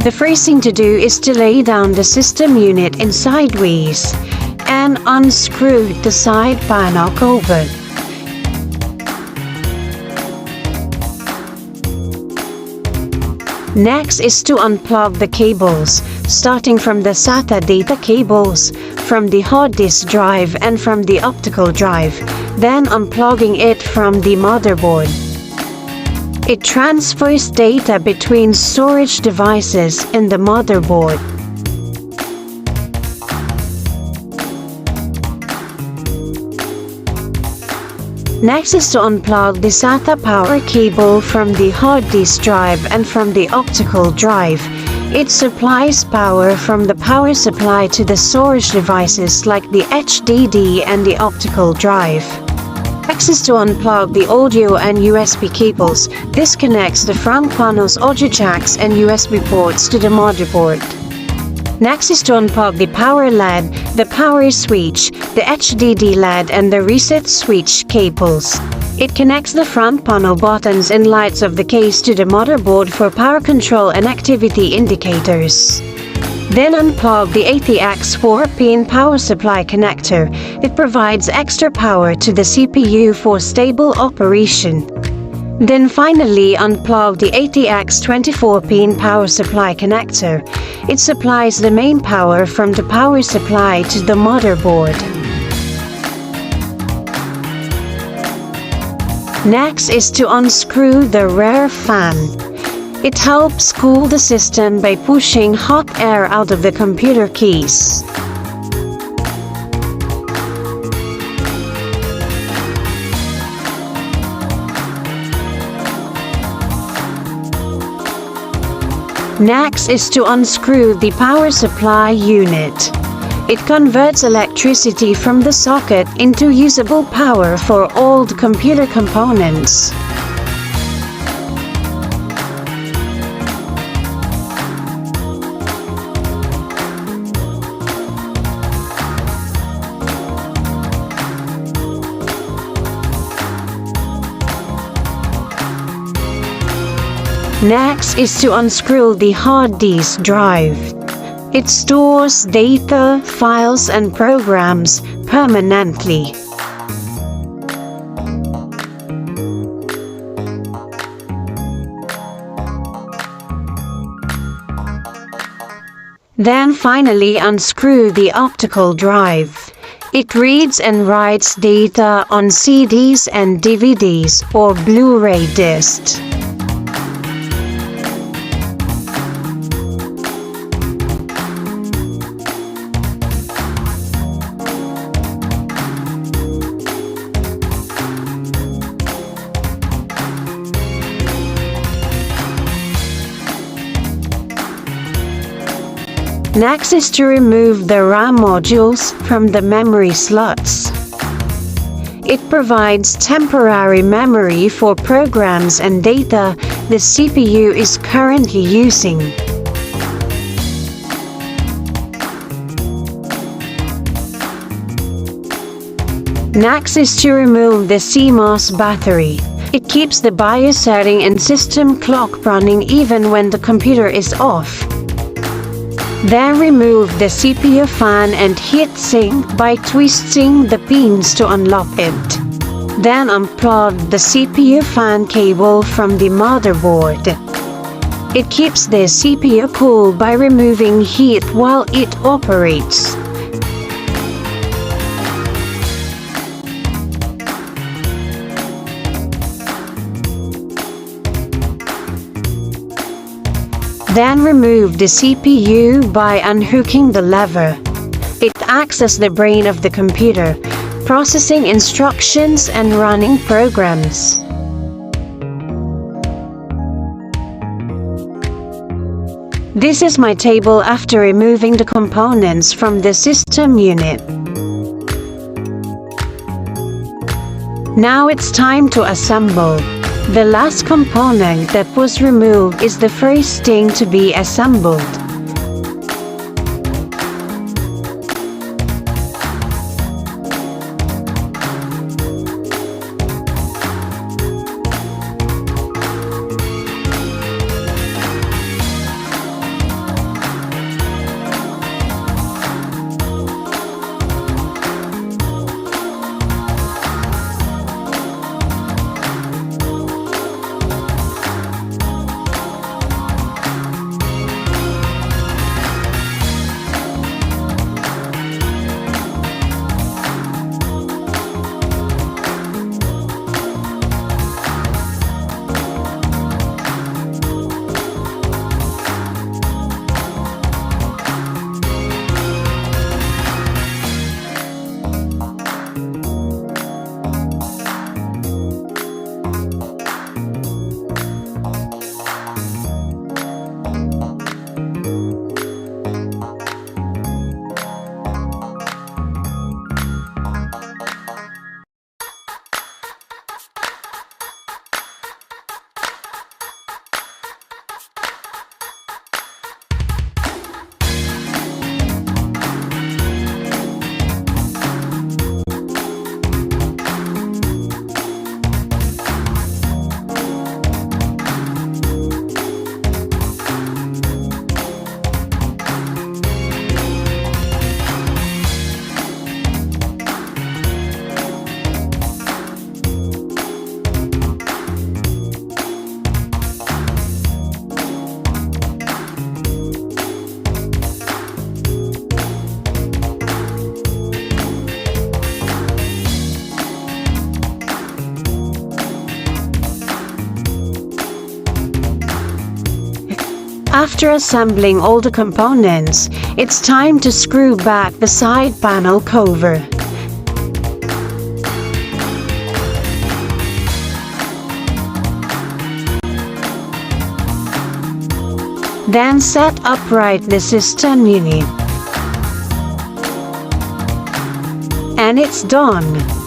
The first thing to do is to lay down the system unit in sideways and unscrew the side panel cover. Next is to unplug the cables, starting from the SATA data cables, from the hard disk drive and from the optical drive, then unplugging it from the motherboard. It transfers data between storage devices in the motherboard. Next is to unplug the SATA power cable from the hard disk drive and from the optical drive. It supplies power from the power supply to the storage devices like the HDD and the optical drive. Next is to unplug the audio and USB cables. This connects the front panel's audio jacks and USB ports to the motherboard. Next is to unplug the power LED, the power switch, the HDD LED and the reset switch cables. It connects the front panel buttons and lights of the case to the motherboard for power control and activity indicators. Then unplug the ATX 4-pin power supply connector. It provides extra power to the CPU for stable operation. Then finally unplug the ATX 24-pin power supply connector. It supplies the main power from the power supply to the motherboard. Next is to unscrew the rear fan. It helps cool the system by pushing hot air out of the computer case. Next is to unscrew the power supply unit. It converts electricity from the socket into usable power for all the computer components. Next is to unscrew the hard disk drive. It stores data, files and programs permanently. Then finally unscrew the optical drive. It reads and writes data on CDs and DVDs or Blu-ray discs. Next is to remove the RAM modules from the memory slots. It provides temporary memory for programs and data the CPU is currently using. Next is to remove the CMOS battery. It keeps the BIOS setting and system clock running even when the computer is off. Then remove the CPU fan and heatsink by twisting the pins to unlock it. Then unplug the CPU fan cable from the motherboard. It keeps the CPU cool by removing heat while it operates. Then remove the CPU by unhooking the lever. It acts as the brain of the computer, processing instructions and running programs. This is my table after removing the components from the system unit. Now it's time to assemble. The last component that was removed is the first thing to be assembled. After assembling all the components, it's time to screw back the side panel cover. Then set upright the system unit. And it's done.